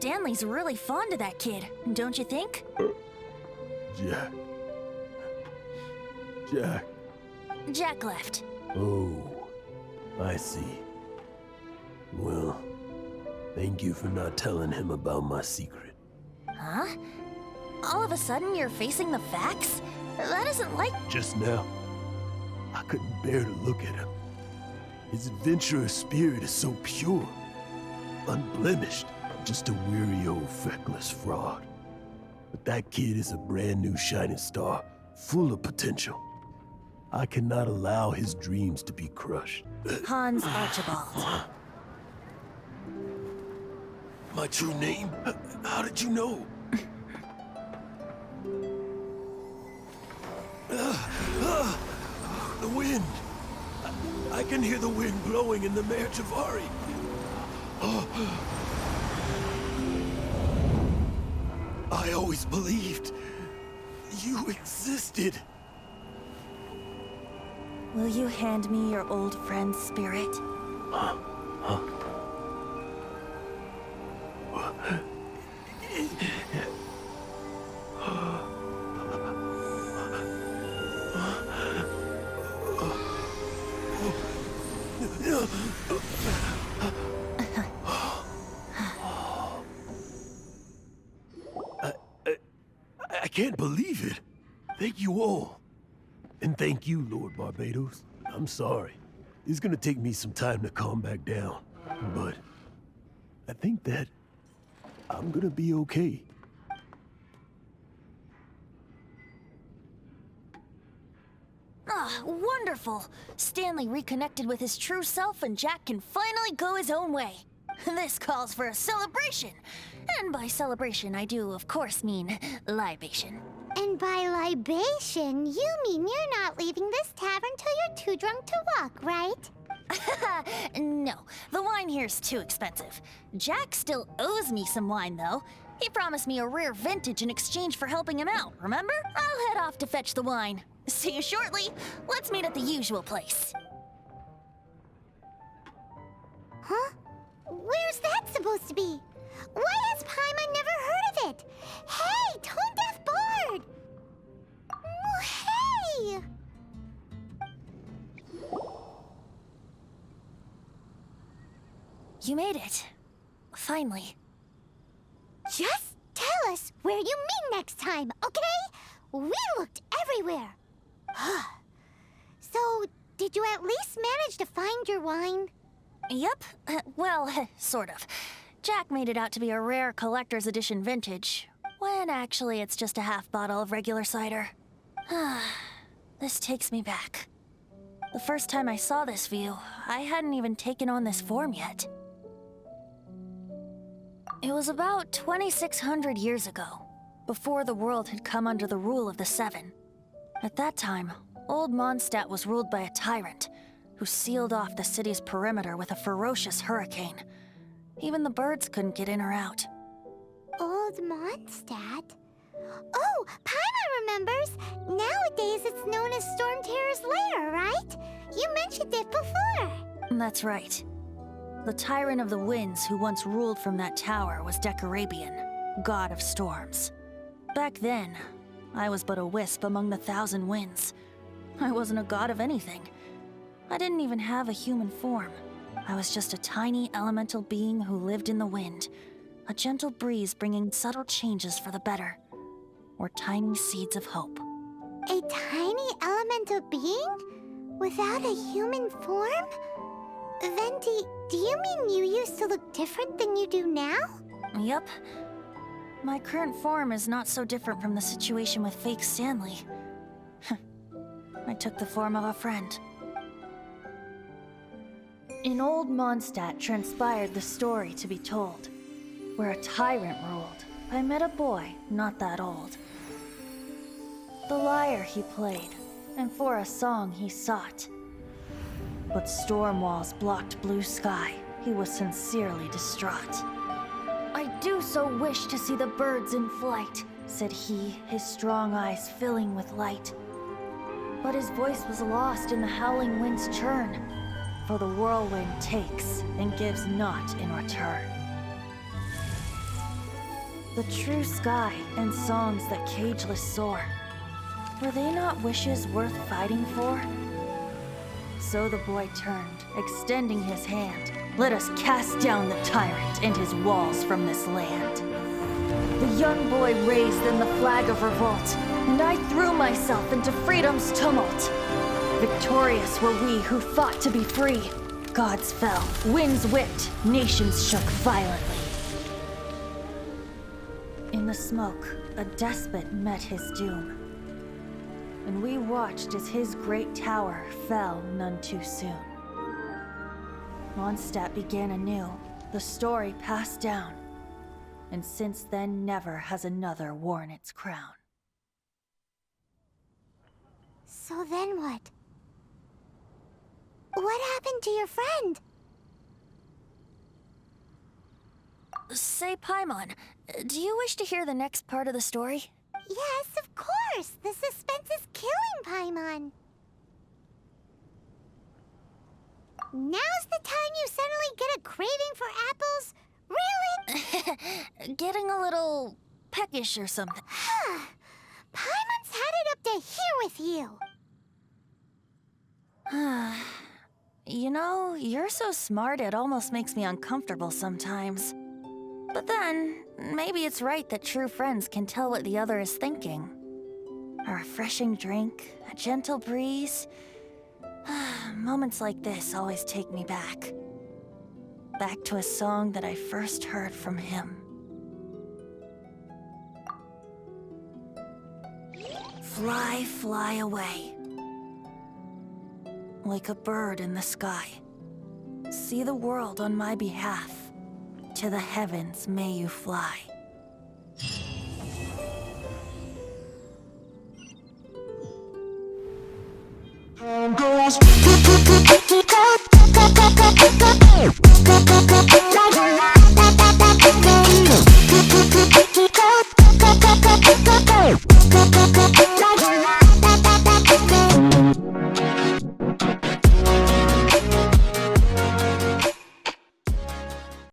Stanley's really fond of that kid, don't you think? Jack. Jack. Jack left. Oh, I see. Well, thank you for not telling him about my secret. Huh? All of a sudden you're facing the facts? That isn't like— Just now, I couldn't bear to look at him. His adventurous spirit is so pure, unblemished, just a weary old feckless fraud. But that kid is a brand new shining star, full of potential. I cannot allow his dreams to be crushed. Hans Archibald. My true name? How did you know? The wind. I can hear the wind blowing in the 𝗬𝗁𝗏𝗧𝗏. I always believed you existed. Will you hand me your old friend's spirit? I can't believe it. Thank you all. And thank you, Lord Barbados. I'm sorry. It's gonna take me some time to calm back down. But I think that I'm gonna be okay. Ah, wonderful! Stanley reconnected with his true self and Jack can finally go his own way. This calls for a celebration. And by celebration, I do, of course, mean libation. And by libation, you mean you're not leaving this tavern till you're too drunk to walk, right? No, the wine here's too expensive. Jack still owes me some wine, though. He promised me a rare vintage in exchange for helping him out, remember? I'll head off to fetch the wine. See you shortly. Let's meet at the usual place. Huh? Where's that supposed to be? Why has Paimon never heard of it? Hey, tone-deaf bard! Oh, hey! You made it. Finally. Just tell us where you meet next time, okay? We looked everywhere. So, did you at least manage to find your wine? Yep. Well, sort of. Jack made it out to be a rare collector's edition vintage, when actually it's just a half bottle of regular cider. This takes me back. The first time I saw this view, I hadn't even taken on this form yet. It was about 2,600 years ago, before the world had come under the rule of the Seven. At that time, Old Mondstadt was ruled by a tyrant, who sealed off the city's perimeter with a ferocious hurricane. Even the birds couldn't get in or out. Old Mondstadt? Oh, Paimon remembers! Nowadays it's known as Stormterror's lair, right? You mentioned it before. That's right. The tyrant of the winds who once ruled from that tower was 𝗘𝗂𝗶𝗰, god of storms. Back then, I was but a wisp among the 1,000 winds. I wasn't a god of anything. I didn't even have a human form. I was just a tiny elemental being who lived in the wind, a gentle breeze bringing subtle changes for the better, or tiny seeds of hope. A tiny elemental being? Without a human form? Venti, do you mean you used to look different than you do now? Yup. My current form is not so different from the situation with fake Stanley. I took the form of a friend. In Old Mondstadt transpired the story to be told. Where a tyrant ruled, I met a boy not that old. The lyre he played, and for a song he sought. But storm walls blocked blue sky, he was sincerely distraught. I do so wish to see the birds in flight, said he, his strong eyes filling with light. But his voice was lost in the howling wind's churn, for the whirlwind takes and gives not in return. The true sky and songs that cageless soar, were they not wishes worth fighting for? So the boy turned, extending his hand. Let us cast down the tyrant and his walls from this land. The young boy raised then the flag of revolt, and I threw myself into freedom's tumult. Victorious were we who fought to be free. Gods fell, winds whipped, nations shook violently. In the smoke, a despot met his doom, and we watched as his great tower fell none too soon. Mondstadt began anew, the story passed down, and since then never has another worn its crown. So then what? What happened to your friend? Say, Paimon, do you wish to hear the next part of the story? Yes, of course! The suspense is killing, Paimon! Now's the time you suddenly get a craving for apples? Really? Getting a little peckish or something. Paimon's had it up to here with you! You know, you're so smart it almost makes me uncomfortable sometimes. But then, maybe it's right that true friends can tell what the other is thinking. A refreshing drink, a gentle breeze. Moments like this always take me back. Back to a song that I first heard from him. Fly, fly away. Like a bird in the sky. See the world on my behalf. To the heavens may you fly. Time goes